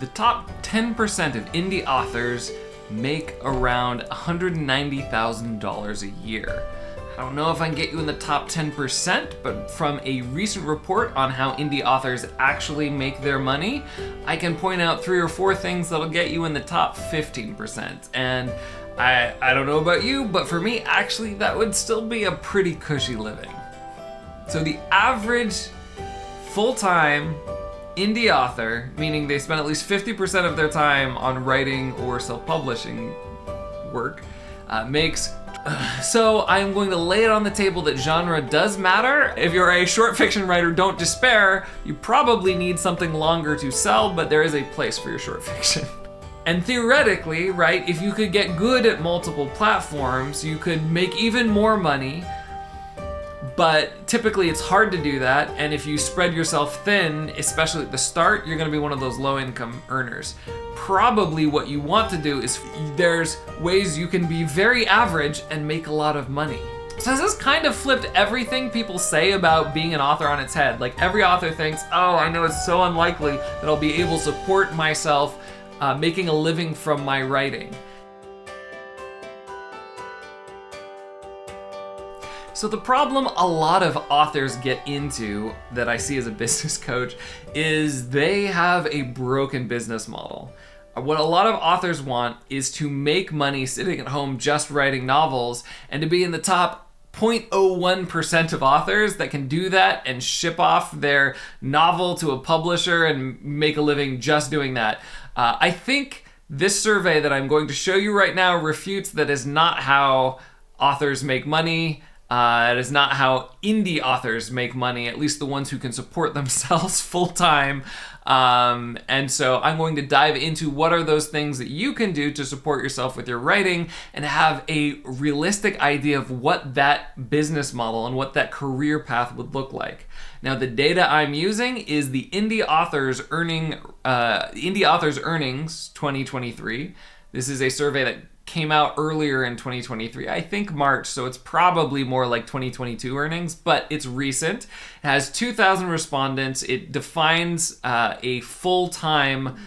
The top 10% of indie authors make around $190,000 a year. I don't know if I can get you in the top 10%, but from a recent report on how indie authors actually make their money, I can point out 3 or 4 things that'll get you in the top 15%. And I don't know about you, but for me, actually, that would still be a pretty cushy living. So the average full-time indie author, meaning they spend at least 50% of their time on writing or self-publishing work, makes... So I'm going to lay it on the table that genre does matter. If you're a short fiction writer, don't despair. You probably need something longer to sell, but there is a place for your short fiction. And theoretically, right, if you could get good at multiple platforms, you could make even more money. But typically it's hard to do that, and if you spread yourself thin, especially at the start, you're gonna be one of those low-income earners. Probably what you want to do is, there's ways you can be very average and make a lot of money. So this kind of flipped everything people say about being an author on its head. Like, every author thinks, oh, I know it's so unlikely that I'll be able to support myself making a living from my writing. So the problem a lot of authors get into, that I see as a business coach, is they have a broken business model. What a lot of authors want is to make money sitting at home just writing novels, and to be in the top 0.01% of authors that can do that and ship off their novel to a publisher and make a living just doing that. I think this survey that I'm going to show you right now refutes that is not how authors make money. It is not how indie authors make money, at least the ones who can support themselves full-time. And so I'm going to dive into what are those things that you can do to support yourself with your writing and have a realistic idea of what that business model and what that career path would look like. Now, the data I'm using is the Indie Authors Earnings 2023. This is a survey that came out earlier in 2023, I think March, so it's probably more like 2022 earnings, but it's recent. It has 2,000 respondents. It defines a full-time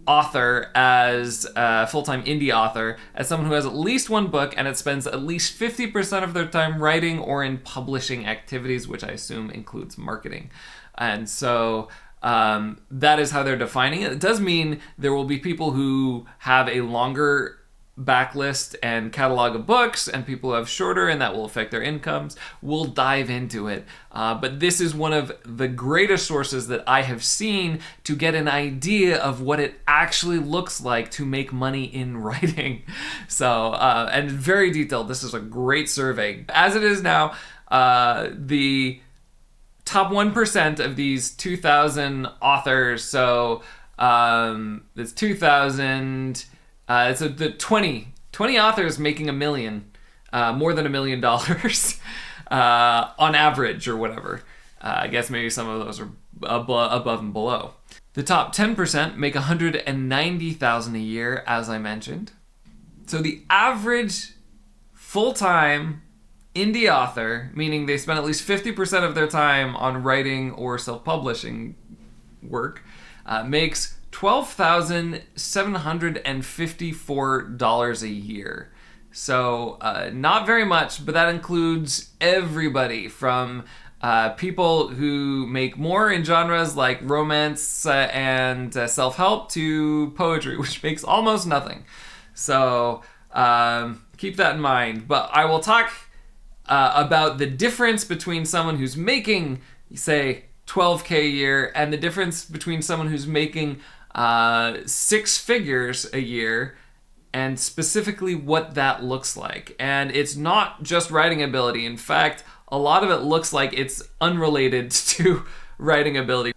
author as a full-time indie author as someone who has at least one book and it spends at least 50% of their time writing or in publishing activities, which I assume includes marketing. And so that is how they're defining it. It does mean there will be people who have a longer backlist and catalog of books and people who have shorter, and that will affect their incomes. We'll dive into it. But this is one of the greatest sources that I have seen to get an idea of what it actually looks like to make money in writing. So, and very detailed. This is a great survey. As it is now, the top 1% of these 2,000 authors, so it's 2,000... it's the 20 authors making $1 million, more than $1 million on average or whatever. I guess maybe some of those are above and below. The top 10% make $190,000 a year, as I mentioned. So the average full-time indie author, meaning they spend at least 50% of their time on writing or self-publishing work, makes $12,754 a year. So not very much, but that includes everybody from people who make more in genres like romance and self-help to poetry, which makes almost nothing. So keep that in mind. But I will talk about the difference between someone who's making, say, $12K a year and the difference between someone who's making 6 figures a year, and specifically what that looks like. And it's not just writing ability. In fact, a lot of it looks like it's unrelated to writing ability.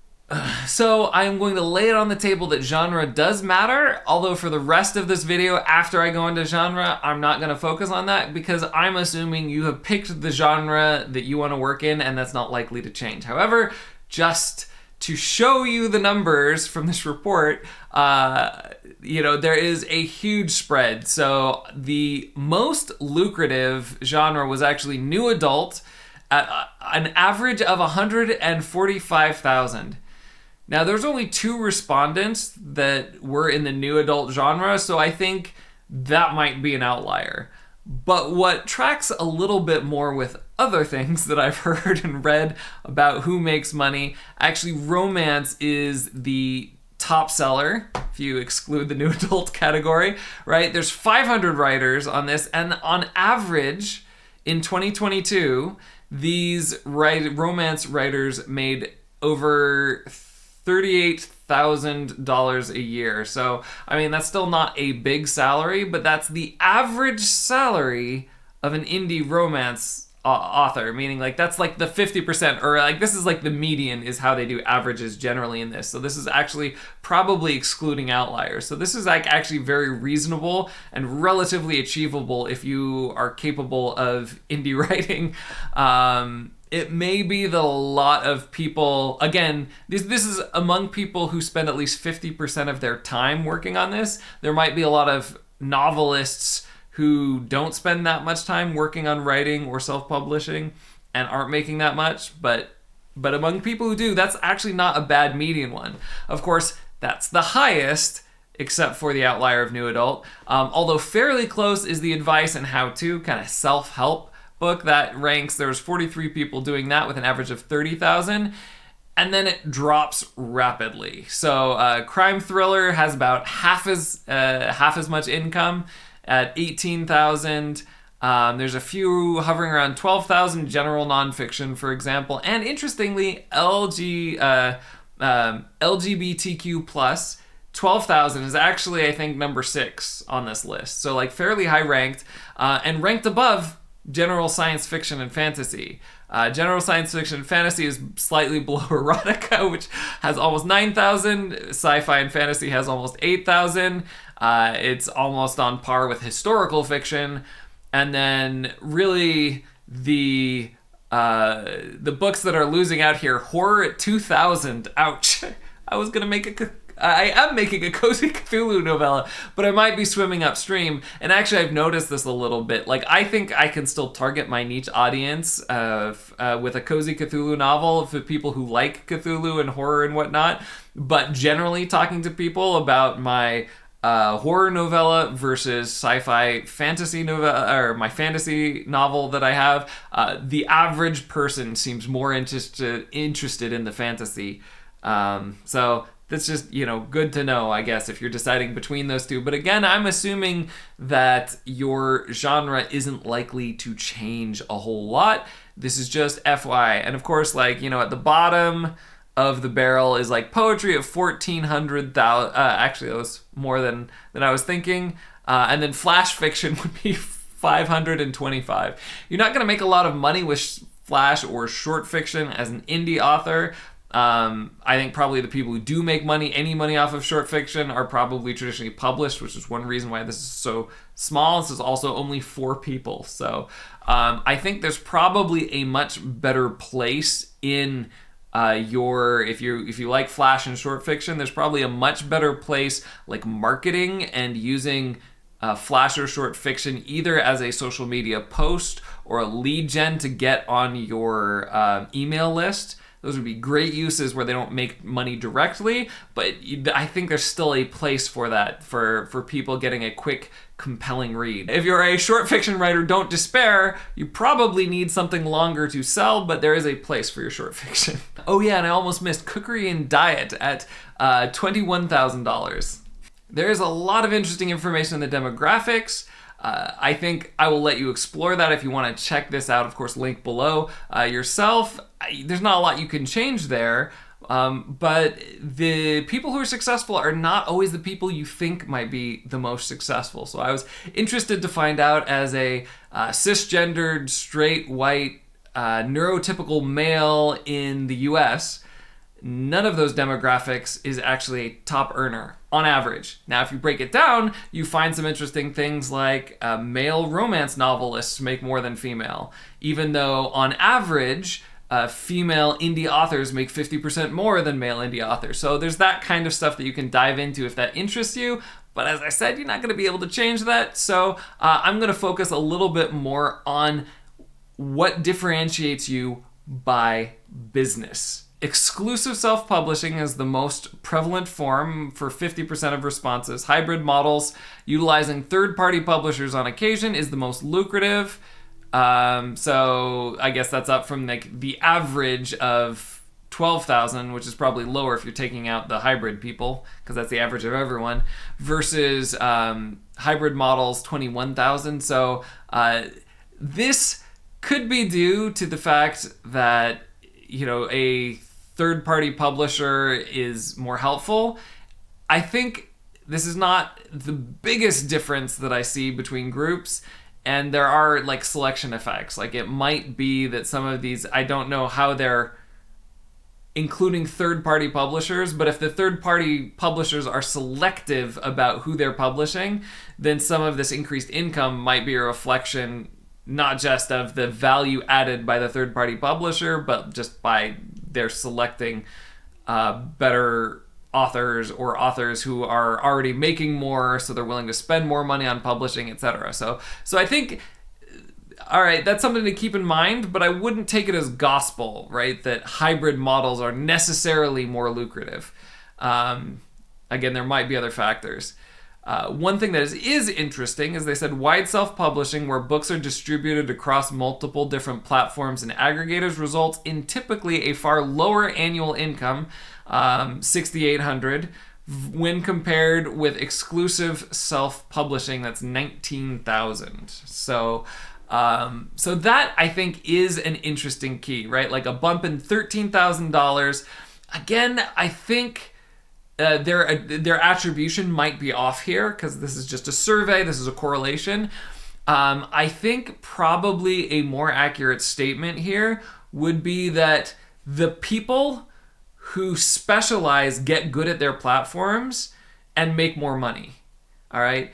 So I'm going to lay it on the table that genre does matter, although for the rest of this video, after I go into genre, I'm not going to focus on that because I'm assuming you have picked the genre that you want to work in, and that's not likely to change. However, just to show you the numbers from this report, there is a huge spread. So the most lucrative genre was actually new adult at an average of $145,000. Now, there's only 2 respondents that were in the new adult genre, so I think that might be an outlier. But what tracks a little bit more with other things that I've heard and read about who makes money, actually romance is the top seller, if you exclude the new adult category, right? There's 500 writers on this, and on average, in 2022, these romance writers made over $38,000 a year. So, I mean, that's still not a big salary, but that's the average salary of an indie romance author, meaning like that's like the 50%, or like this is like the median is how they do averages generally in this. So this is actually probably excluding outliers. So this is like actually very reasonable and relatively achievable if you are capable of indie writing. It may be that a lot of people, again, this is among people who spend at least 50% of their time working on this. There might be a lot of novelists who don't spend that much time working on writing or self-publishing and aren't making that much, but among people who do, that's actually not a bad median one. Of course, that's the highest, except for the outlier of new adult. Although fairly close is the advice and how-to, kind of self-help book that ranks. There's 43 people doing that with an average of 30,000. And then it drops rapidly. So crime thriller has about half as much income at 18,000. There's a few hovering around 12,000, general nonfiction, for example. And interestingly, LGBTQ plus 12,000 is actually, I think, number 6 on this list. So like fairly high ranked, and ranked above general science fiction and fantasy. General science fiction and fantasy is slightly below erotica, which has almost 9,000. Sci-fi and fantasy has almost 8,000. It's almost on par with historical fiction. And then really the books that are losing out here, horror at 2,000. Ouch. I am making a Cozy Cthulhu novella, but I might be swimming upstream. And actually, I've noticed this a little bit. Like, I think I can still target my niche audience with a Cozy Cthulhu novel for people who like Cthulhu and horror and whatnot. But generally, talking to people about my horror novella versus sci-fi fantasy novella, or my fantasy novel that I have, the average person seems more interested in the fantasy. So that's just, good to know, I guess, if you're deciding between those two. But again, I'm assuming that your genre isn't likely to change a whole lot. This is just FY. And of course, like, at the bottom of the barrel is like poetry of 1,400,000. Actually, that was more than I was thinking. And then flash fiction would be 525. You're not going to make a lot of money with flash or short fiction as an indie author. I think probably the people who do make any money off of short fiction are probably traditionally published, which is one reason why this is so small. This is also only 4 people. So I think there's probably a much better place in if you like flash and short fiction, there's probably a much better place like marketing and using flash or short fiction either as a social media post or a lead gen to get on your email list. Those would be great uses where they don't make money directly, but I think there's still a place for that, for people getting a quick, compelling read. If you're a short fiction writer, don't despair. You probably need something longer to sell, but there is a place for your short fiction. Oh yeah, and I almost missed Cookery and Diet at $21,000. There is a lot of interesting information in the demographics. I think I will let you explore that if you want to check this out. Of course, link below yourself. There's not a lot you can change there, but the people who are successful are not always the people you think might be the most successful. So I was interested to find out, as a cisgendered, straight, white, neurotypical male in the US, none of those demographics is actually a top earner on average. Now, if you break it down, you find some interesting things like male romance novelists make more than female, even though on average, female indie authors make 50% more than male indie authors. So there's that kind of stuff that you can dive into if that interests you. But as I said, you're not going to be able to change that. So I'm going to focus a little bit more on what differentiates you by business. Exclusive self-publishing is the most prevalent form for 50% of responses. Hybrid models utilizing third-party publishers on occasion is the most lucrative. So I guess that's up from like the average of 12,000, which is probably lower if you're taking out the hybrid people, because that's the average of everyone, versus hybrid models 21,000. So this could be due to the fact that, you know, a third-party publisher is more helpful. I think this is not the biggest difference that I see between groups, and there are like selection effects. Like it might be that some of these, I don't know how they're including third-party publishers, but if the third-party publishers are selective about who they're publishing, then some of this increased income might be a reflection not just of the value added by the third-party publisher, but just by their selecting better authors or authors who are already making more, so they're willing to spend more money on publishing, etc. So I think, all right, that's something to keep in mind, but I wouldn't take it as gospel, right, that hybrid models are necessarily more lucrative. Again, there might be other factors. One thing that is interesting is they said wide self-publishing, where books are distributed across multiple different platforms and aggregators, results in typically a far lower annual income, $6,800, when compared with exclusive self-publishing, that's $19,000. So that, I think, is an interesting key, right? Like a bump in $13,000. Again, I think their attribution might be off here because this is just a survey, this is a correlation. I think probably a more accurate statement here would be that the people who specialize get good at their platforms and make more money, all right?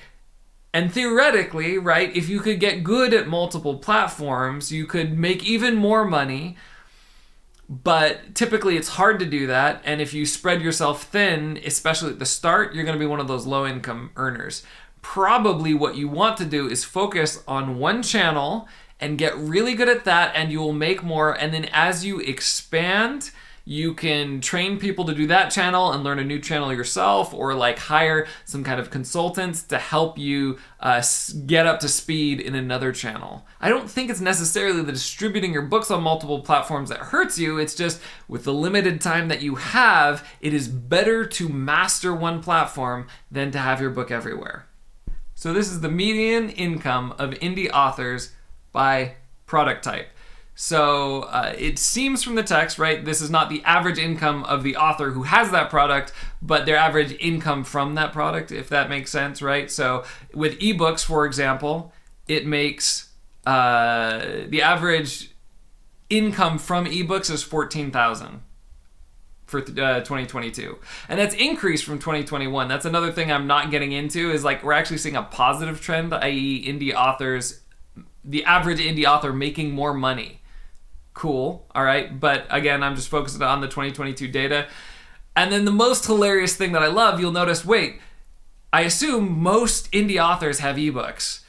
And theoretically, right, if you could get good at multiple platforms, you could make even more money. But typically it's hard to do that, and if you spread yourself thin, especially at the start, you're going to be one of those low-income earners. Probably what you want to do is focus on one channel and get really good at that, and you will make more, and then as you expand, you can train people to do that channel and learn a new channel yourself, or like hire some kind of consultants to help you get up to speed in another channel. I don't think it's necessarily the distributing your books on multiple platforms that hurts you. It's just with the limited time that you have, it is better to master one platform than to have your book everywhere. So this is the median income of indie authors by product type. So it seems from the text, right, this is not the average income of the author who has that product, but their average income from that product, if that makes sense, right? So with ebooks, for example, it makes the average income from ebooks is $14,000 for 2022. And that's increased from 2021. That's another thing I'm not getting into, is like we're actually seeing a positive trend, i.e. indie authors, the average indie author making more money. Cool, all right, but again, I'm just focusing on the 2022 data. And then the most hilarious thing that I love, you'll notice, wait, I assume most indie authors have ebooks,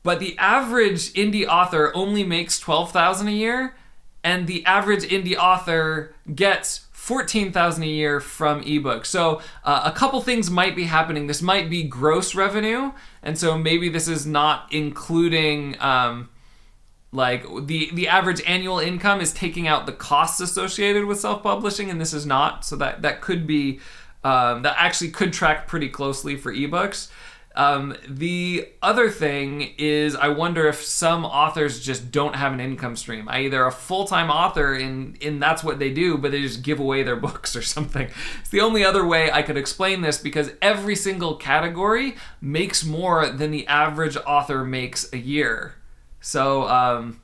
but the average indie author only makes $12,000 a year, and the average indie author gets $14,000 a year from ebooks. So a couple things might be happening. This might be gross revenue, and so maybe this is not including like the average annual income is taking out the costs associated with self-publishing, and this is not. So that could be that actually could track pretty closely for ebooks. The other thing is, I wonder if some authors just don't have an income stream. i.e. they're a full-time author and that's what they do, but they just give away their books or something. It's the only other way I could explain this, because every single category makes more than the average author makes a year. So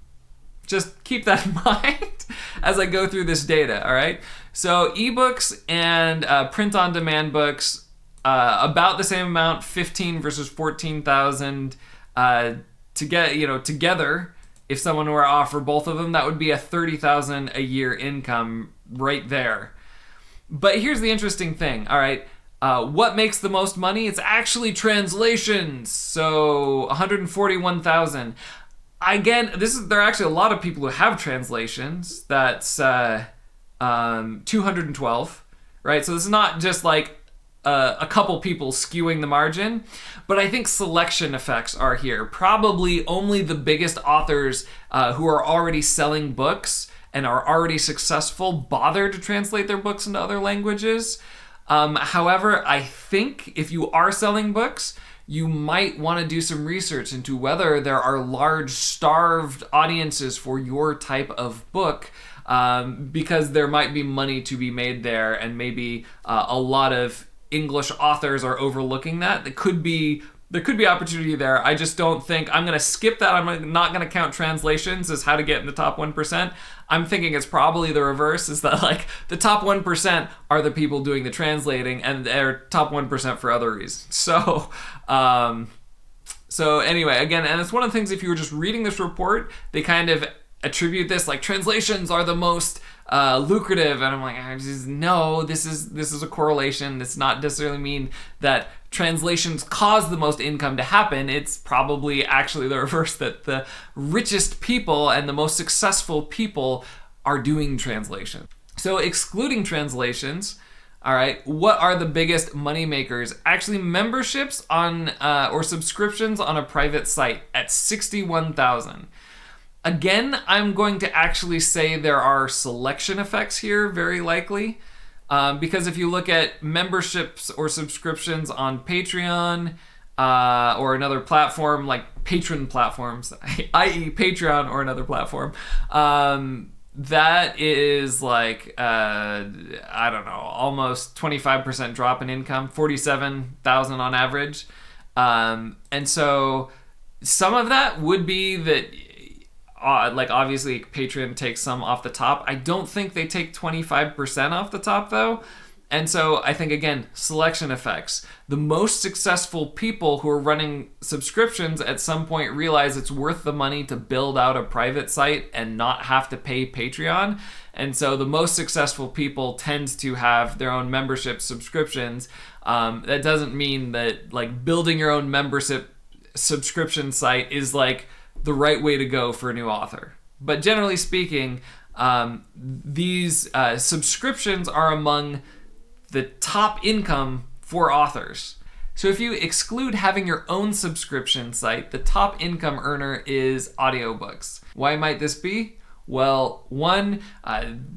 just keep that in mind as I go through this data, all right? So ebooks and print-on-demand books, about the same amount, 15 versus 14,000. Together, if someone were to offer both of them, that would be a 30,000 a year income right there. But here's the interesting thing, all right? What makes the most money? It's actually translations. So 141,000. Again, there are actually a lot of people who have translations. That's 212, right? So this is not just like a couple people skewing the margin, but I think selection effects are here. Probably only the biggest authors who are already selling books and are already successful bother to translate their books into other languages. However, I think if you are selling books, you might want to do some research into whether there are large starved audiences for your type of book, because there might be money to be made there, and maybe a lot of English authors are overlooking that. There could be opportunity there. I just don't think, I'm going to skip that. I'm not going to count translations as how to get in the top 1%. I'm thinking it's probably the reverse, is that like the top 1% are the people doing the translating, and they're top 1% for other reasons. So anyway, again, and it's one of the things, if you were just reading this report, they kind of attribute this like translations are the most lucrative, and I'm like, no, this is a correlation. It's not necessarily mean that translations cause the most income to happen. It's probably actually the reverse, that the richest people and the most successful people are doing translation. So excluding translations, all right, what are the biggest money makers? Actually, memberships on or subscriptions on a private site at 61,000. Again, I'm going to actually say there are selection effects here, very likely. Because if you look at memberships or subscriptions on Patreon or another platform like patron platforms, i.e. Patreon or another platform, that is like, I don't know, almost 25% drop in income, 47,000 on average. And so some of that would be that, like obviously Patreon takes some off the top. I don't think they take 25% off the top though. And so I think, again, selection effects. The most successful people who are running subscriptions at some point realize it's worth the money to build out a private site and not have to pay Patreon. And so the most successful people tend to have their own membership subscriptions. That doesn't mean that like building your own membership subscription site is like the right way to go for a new author. But generally speaking, these subscriptions are among the top income for authors. So if you exclude having your own subscription site, the top income earner is audiobooks. Why might this be? Well, one,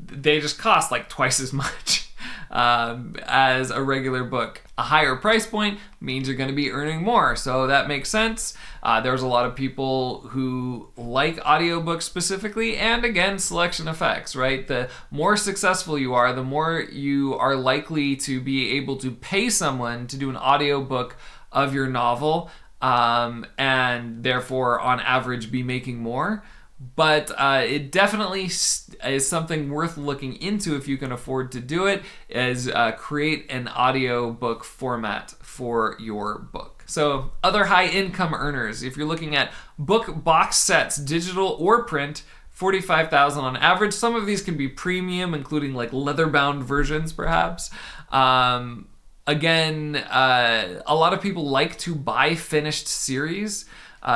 they just cost like twice as much as a regular book. A higher price point means you're going to be earning more, so that makes sense. There's a lot of people who like audiobooks specifically, and again, selection effects, right? The more successful you are, the more you are likely to be able to pay someone to do an audiobook of your novel, and therefore on average be making more. But it definitely is something worth looking into if you can afford to do it, is create an audiobook format for your book. So other high income earners, if you're looking at book box sets, digital or print, 45,000 on average. Some of these can be premium, including like leather-bound versions perhaps. Again, a lot of people like to buy finished series.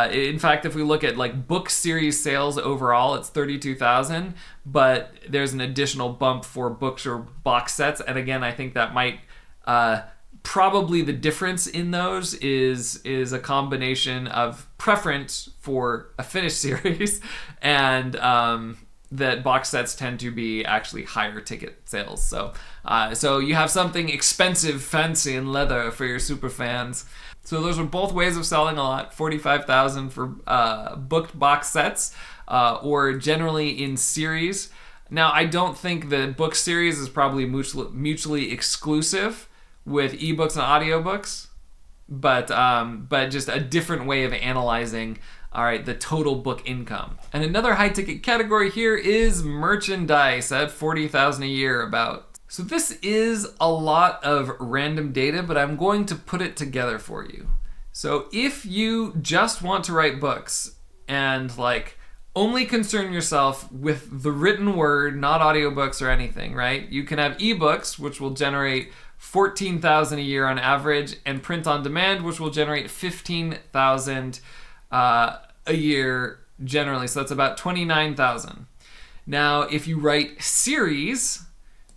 In fact, if we look at like book series sales overall, it's 32,000, but there's an additional bump for books or box sets. And again, I think that might probably the difference in those is a combination of preference for a finished series and that box sets tend to be actually higher ticket sales. So you have something expensive, fancy, and leather for your super fans. So those are both ways of selling a lot. 45,000 for booked box sets, or generally in series. Now, I don't think the book series is probably mutually exclusive with ebooks and audiobooks, but just a different way of analyzing, all right, the total book income. And another high ticket category here is merchandise at 40,000 a year about. So this is a lot of random data, but I'm going to put it together for you. So if you just want to write books and like only concern yourself with the written word, not audiobooks or anything, right? You can have ebooks, which will generate 14,000 a year on average, and print on demand, which will generate 15,000 a year generally. So that's about 29,000. Now, if you write series,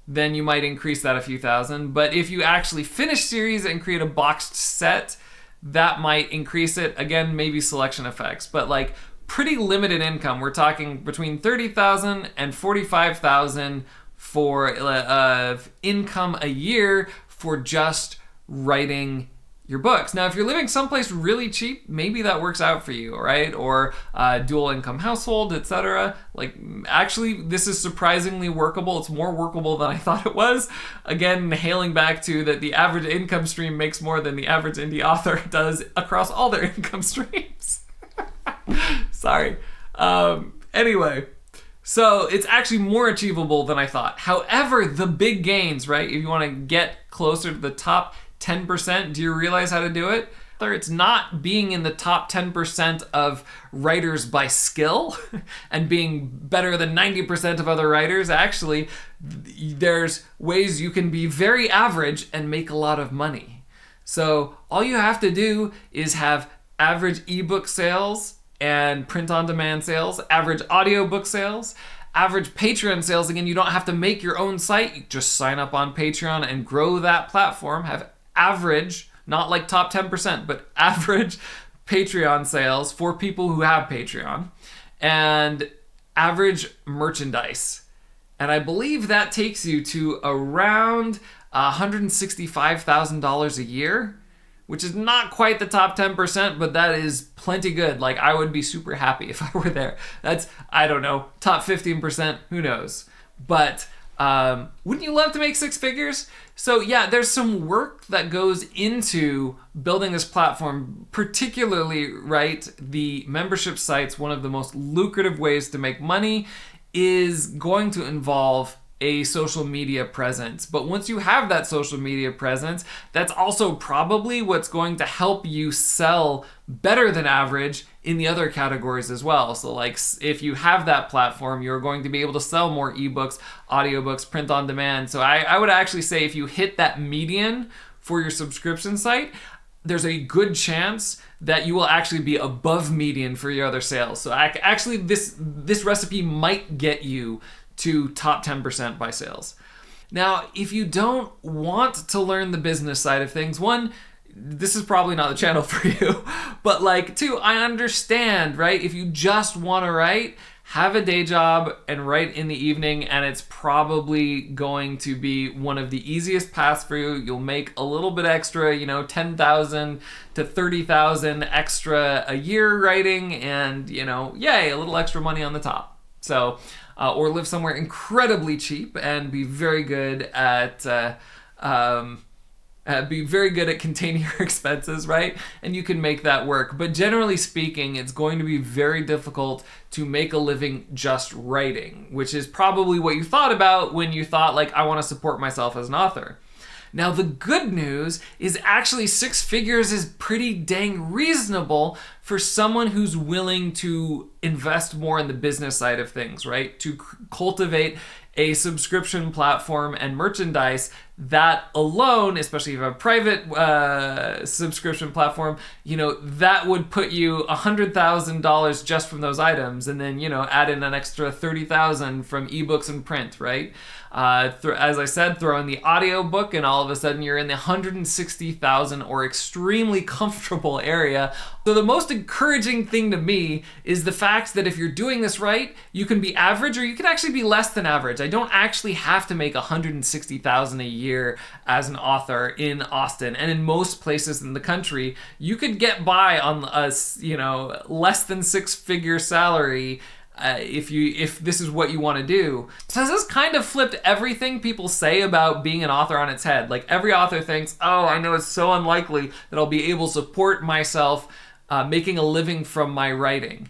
then you might increase that a few thousand. But if you actually finish series and create a boxed set, that might increase it. Again, maybe selection effects, but like pretty limited income. We're talking between 30,000 and 45,000 for income a year for just writing your books. Now, if you're living someplace really cheap, maybe that works out for you, right? Or dual income household, etc. Like, actually, this is surprisingly workable. It's more workable than I thought it was. Again, hailing back to that the average income stream makes more than the average indie author does across all their income streams. Sorry. Anyway, so it's actually more achievable than I thought. However, the big gains, right? If you want to get closer to the top 10%, do you realize how to do it? It's not being in the top 10% of writers by skill and being better than 90% of other writers. Actually, there's ways you can be very average and make a lot of money. So all you have to do is have average ebook sales and print-on-demand sales, average audiobook sales, average Patreon sales. Again, you don't have to make your own site. You just sign up on Patreon and grow that platform. Have average, not like top 10%, but average Patreon sales for people who have Patreon, and average merchandise. And I believe that takes you to around $165,000 a year, which is not quite the top 10%, but that is plenty good. Like, I would be super happy if I were there. That's, I don't know, top 15%, who knows? But wouldn't you love to make six figures? So yeah, there's some work that goes into building this platform, particularly, right, the membership sites. One of the most lucrative ways to make money is going to involve a social media presence. But once you have that social media presence, that's also probably what's going to help you sell better than average in the other categories as well. So like, if you have that platform, you're going to be able to sell more ebooks, audiobooks, print on demand. So I would actually say if you hit that median for your subscription site, there's a good chance that you will actually be above median for your other sales. So actually this recipe might get you to top 10% by sales. Now, if you don't want to learn the business side of things, one, this is probably not the channel for you, but like, two, I understand, right? If you just want to write, have a day job and write in the evening, and it's probably going to be one of the easiest paths for you. You'll make a little bit extra, 10,000 to 30,000 extra a year writing, and yay, a little extra money on the top. So, or live somewhere incredibly cheap and be very good at containing your expenses, right? And you can make that work. But generally speaking, it's going to be very difficult to make a living just writing, which is probably what you thought about when you thought, like, I want to support myself as an author. Now, the good news is actually six figures is pretty dang reasonable for someone who's willing to invest more in the business side of things, right? To cultivate a subscription platform and merchandise that alone, especially if you have a private subscription platform, that would put you $100,000 just from those items, and then, add in an extra $30,000 from ebooks and print, right? As I said, throw in the audiobook, and all of a sudden you're in the $160,000 or extremely comfortable area. So the most encouraging thing to me is the fact that if you're doing this right, you can be average, or you can actually be less than average. I don't actually have to make $160,000 a year as an author in Austin, and in most places in the country, you could get by on a less than six-figure salary. If this is what you want to do. So this kind of flipped everything people say about being an author on its head. Like, every author thinks, oh, I know it's so unlikely that I'll be able to support myself making a living from my writing.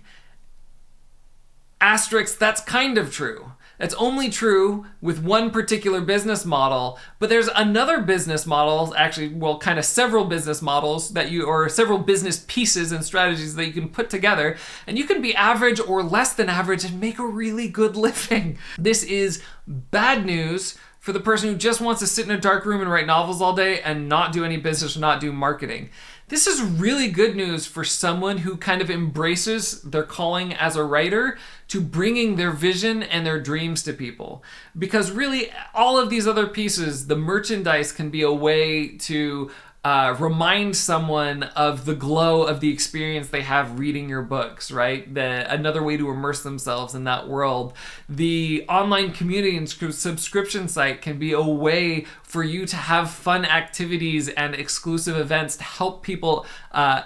Asterisk, that's kind of true. It's only true with one particular business model, but there's another business model, actually, well, kind of several business models or several business pieces and strategies that you can put together, and you can be average or less than average and make a really good living. This is bad news for the person who just wants to sit in a dark room and write novels all day and not do any business or not do marketing. This is really good news for someone who kind of embraces their calling as a writer to bringing their vision and their dreams to people. Because really, all of these other pieces, the merchandise can be a way to remind someone of the glow of the experience they have reading your books, right? Another way to immerse themselves in that world. The online community and subscription site can be a way for you to have fun activities and exclusive events to help people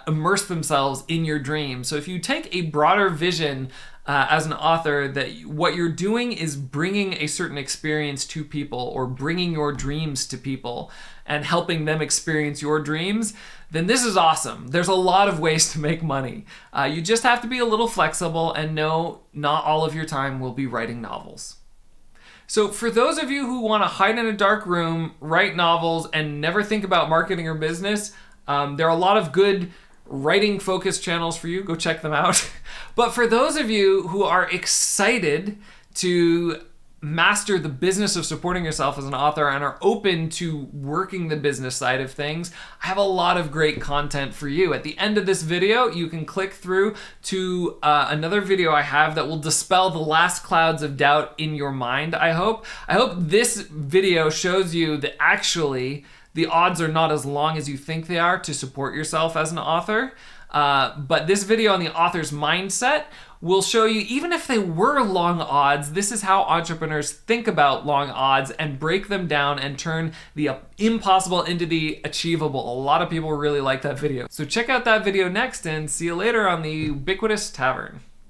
immerse themselves in your dreams. So if you take a broader vision as an author, that what you're doing is bringing a certain experience to people or bringing your dreams to people and helping them experience your dreams, then this is awesome. There's a lot of ways to make money. You just have to be a little flexible and know not all of your time will be writing novels. So for those of you who want to hide in a dark room, write novels, and never think about marketing or business, there are a lot of good writing focused channels for you. Go check them out. But for those of you who are excited to master the business of supporting yourself as an author and are open to working the business side of things, I have a lot of great content for you. At the end of this video, you can click through to another video I have that will dispel the last clouds of doubt in your mind, I hope. I hope this video shows you that actually the odds are not as long as you think they are to support yourself as an author. But this video on the author's mindset will show you, even if they were long odds, this is how entrepreneurs think about long odds and break them down and turn the impossible into the achievable. A lot of people really like that video. So check out that video next and see you later on the Ubiquitous Tavern.